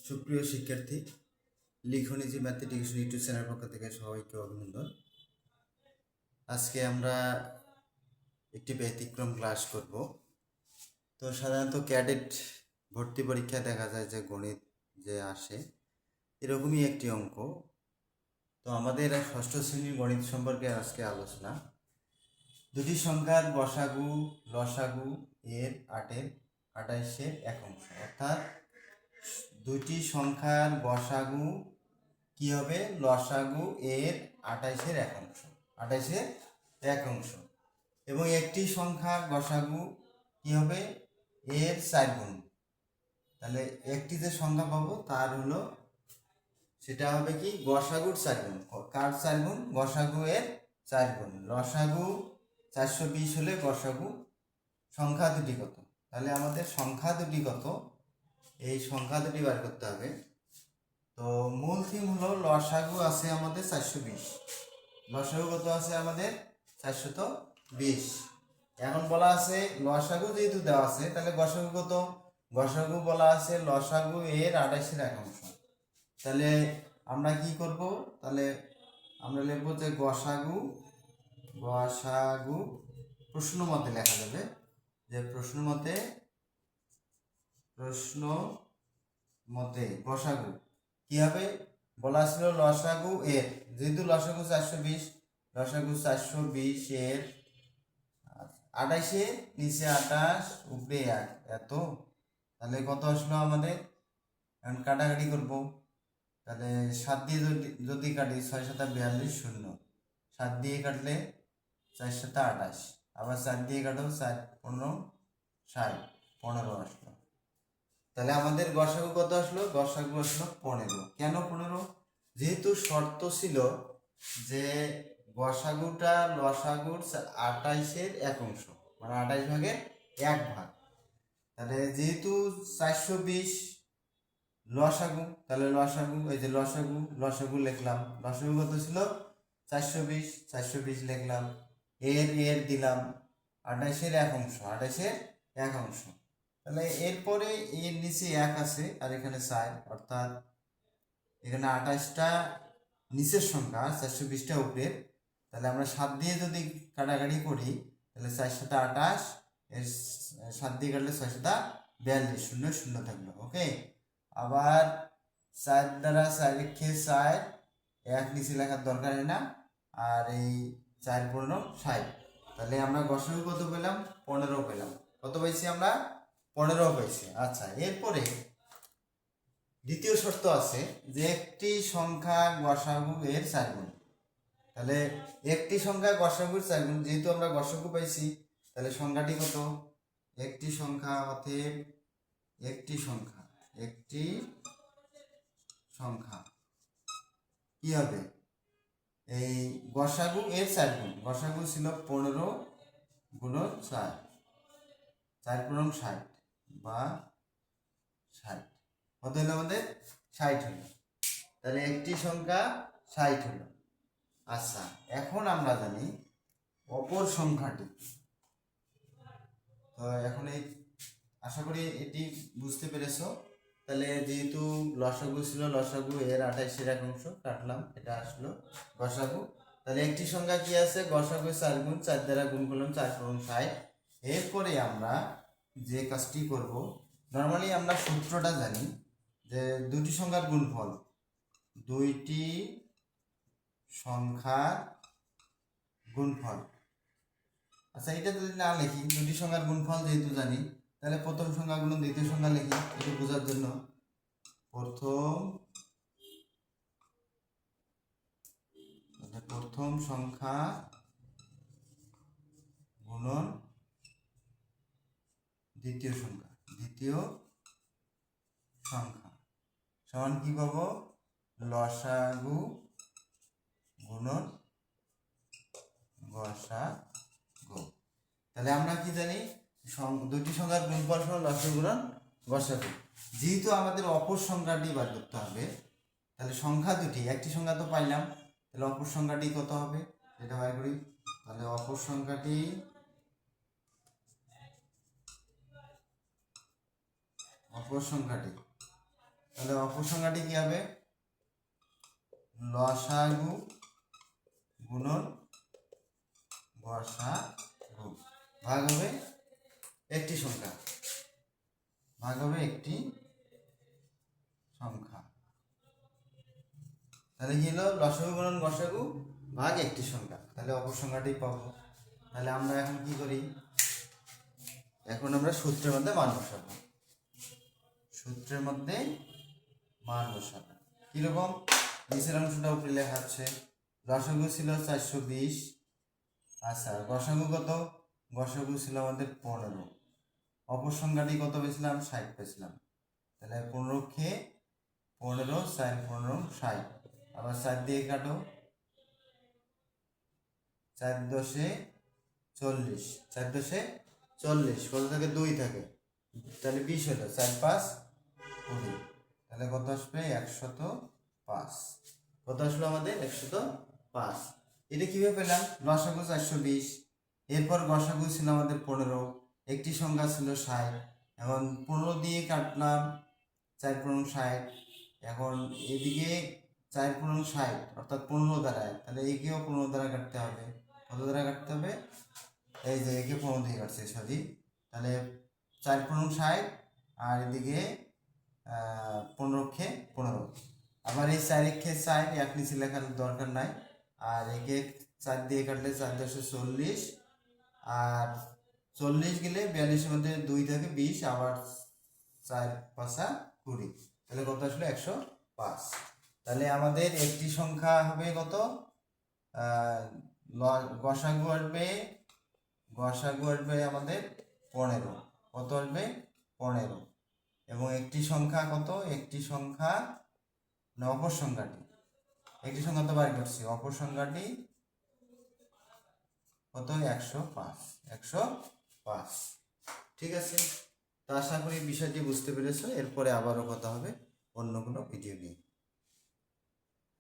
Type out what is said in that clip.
সুপ্রিয় শিক্ষার্থী, লিখনী জি mathematics YouTube channel পক্ষ থেকে সবাইকে অভিনন্দন। আজকে আমরা একটি ব্যতিক্রম ক্লাস করব। তো সাধারণত ক্যাডেট ভর্তি পরীক্ষায় দেখা যায় যে গণিত যে আসে এরকমই একটি অঙ্ক। তো আমাদের ষষ্ঠ শ্রেণীর গণিত সম্পর্কে আজকে আলোচনা। দুটি সংখ্যার গসাগু লসাগু এর 28-এর এক অংশ, অর্থাৎ দুটি সংখ্যার গসাগু কি হবে, লসাগু এর 28-এর এক অংশ, 28-এর এক অংশ, এবং একটি সংখ্যা গসাগু কি হবে, এর 4 গুণ। তাহলে একটি যে সংখ্যা পাবো তার হলো সেটা হবে কি গসাগুর 4 গুণ। কার 4 গুণ? গসাগু এর 4 গুণ। লসাগু 420 হলে গসাগু সংখ্যা দুটি কত? তাহলে আমাদের সংখ্যা দুটি কত, এই সংখ্যা দুটি বার করতে হবে। তো মূল থিম হলো লসাগু আছে আমাদের 420, লসাগু কত আছে আমাদের 420। এখন বলা আছে লসাগু যেহেতু দেওয়া আছে তাহলে গসাগু কত, গসাগু বলা আছে লসাগু এর 28-এর এক অংশ। তাহলে আমরা কি করব, তাহলে আমরা লিখবো যে গসাগু, গসাগু প্রশ্ন মতে লেখা যাবে যে প্রশ্ন মতে গসাগু কি হবে, বলা ছিল লসাগু এর, যেহেতু লসাগু 420, লসাগু 420 এর 28-এ নিচে 28 উপরে 1 এত, তাহলে কত আসলো আমাদের। এখন কাটাকাটি করব, তাহলে 7 দিয়ে যদি কাটি 6 7 42 শূন্য, 7 দিয়ে কাটলে 4 7 28, আবার 4 দিয়ে কাটো 4 15 60, 15 আসলো। তাহলে আমাদের গসাগু কত আসলো, গসাগু আসলো 15। কেন 15? যেহেতু শর্ত ছিল যে গসাগুটা লসাগুর 28-এর এক অংশ, মানে 28 ভাগের 1 ভাগ। তাহলে যেহেতু 420 লসাগু, তাহলে লসাগু, এই যে লসাগু লিখলাম, লসাগু কত ছিল 420 লিখলাম, এর দিলাম 28-এর এক অংশ, 28-এর এক অংশ। তাহলে এরপরে এর নিচে 1 আছে আর এখানে 4, অর্থাৎ এখানে 28টা নিচের সংখ্যা, 420টা উপরের। তাহলে আমরা 7 দিয়ে যদি কাটাকাটি করি তাহলে 4 7 28, এর 7 দিয়ে কাটলে 6 7 42, শূন্য শূন্য থাকলো। ওকে, আবার 4 দ্বারা 4 রেখে 4, 1 নিচে লেখার দরকার হয় না, আর এই 4 15 60। তাহলে আমরা গসাগু কত পেলাম, 15 পেলাম। কত পাইছি আমরা, 15 পাইছি। আচ্ছা, এরপরে দ্বিতীয় শর্ত আছে যে একটি সংখ্যা গসাগু এর 4 গুণ। তাহলে একটি সংখ্যা গসাগুর 4 গুণ, যেহেতু আমরা গসাগু পাইছি তাহলে সংখ্যাটি কত, একটি সংখ্যা, অতএব একটি সংখ্যা কি হবে, এই গসাগু এর 4 গুণ। গসাগু ছিল 15 গুণন 4, 4 গুণন 60 বা 60, কত হলো আমাদের 60 হলো। তাহলে একটি সংখ্যা 60 হলো। আচ্ছা, এখন আমরা জানি অপর সংখ্যাটি। তো এখন এই আশা করি এটি বুঝতে পেরেছো। তাহলে যেহেতু লসাগু ছিল লসাগু এর 28-এর এক অংশ, কাটলাম, এটা আসলো গসাগু। তাহলে একটি সংখ্যা কি আছে, গসাগু 4 গুণ, 4 দ্বারা গুণ করলাম, 4 গুণ 60। এরপরে আমরা যে কাজটি করব, নর্মালি আমরা সূত্রটা জানি যে দুটি সংখ্যার গুণফল, দুইটি সংখ্যার গুণফল। আচ্ছা, এটা যদি না লিখি, দুটি সংখ্যার গুণফল যেহেতু জানি, তাহলে প্রথম সংখ্যা গুণ দ্বিতীয় সংখ্যা লিখি একটু বোঝার জন্য। প্রথম সংখ্যা গুণন দ্বিতীয় সংখ্যা সমান কি পাবো, লসাগু গুণন গসাগু। তাহলে আমরা কি জানি, দুটি সংখ্যার গুণফল সমান লসাগু গুণন গসাগু। যেহেতু আমাদের অপর সংখ্যাটি বার করতে হবে, তাহলে সংখ্যা দুটি, একটি সংখ্যা তো পাইলাম, তাহলে অপর সংখ্যাটি কত হবে সেটা বার করি। তাহলে অপর সংখ্যাটি তাহলে অপর সংখ্যাটি কি হবে? লসাগু গুণন গসাগু ভাগ হবে একটি সংখ্যা, ভাগ হবে একটি সংখ্যা। তাহলে কি হলো? লসাগু গুণন গসাগু ভাগ একটি সংখ্যা। তাহলে অপর সংখ্যাটি পাবো। তাহলে আমরা এখন কি করি? এখন আমরা সূত্রের মধ্যে মান বসাবো। সূত্রের মধ্যে মান বসাবো কিরকম? নিচের অংশটা উপরে লেখা আছে। লসাগু ছিল 420। আচ্ছা, গসাগু কত? গসাগু ছিল আমাদের 15। অপর সংখ্যাটি কত পেয়েছিলাম? 60 পেয়েছিলাম। তাহলে 15 খেয়ে 15 4 15 60। আবার 4 দিয়ে কাটো, 4 দশে 40, 4 দশে 40, কত থাকে? 2 থাকে। তাহলে 20 হলো, 4 5 20। তাহলে কত আসবে? 105। কত আসলো আমাদের? 105। এটা কিভাবে পেলাম? লসাগু 420, এরপর গসাগু ছিল আমাদের 15, একটি সংখ্যা ছিল 60। এখন 15 দিয়ে কাটলাম, 4 15 60। এখন এদিকে 4 15 60 অর্থাৎ 15 দ্বারায়, তাহলে একেও 15 দ্বারা কাটতে হবে। কত দ্বারা কাটতে হবে? এই যে একে 15 দিয়ে কাটছে, সরি। তাহলে 4 15 60, আর এদিকে 15 খে 15। আবার এই 4 খে 4, এক নিচে লেখার দরকার নাই। আর একে 4 দিয়ে কাটলে 4 10 40, আর 40 গেলে 42-এর মধ্যে 2 থাকে 20, আবার 4 5 20। তাহলে কত আসলে? 105। তাহলে আমাদের একটি সংখ্যা হবে কত? গসাগু আসবে, গসাগু আসবে আমাদের 15। কত আসবে? 15। এবং একটি সংখ্যা কত? একটি সংখ্যা না, অপর সংখ্যাটি, একটি সংখ্যা তো বার করছি, অপর সংখ্যাটি কত? 105। 105। ঠিক আছে। তো আশা করি বিষয়টি বুঝতে পেরেছো। এরপরে আবারও কথা হবে অন্য কোনো ভিডিও নিয়ে।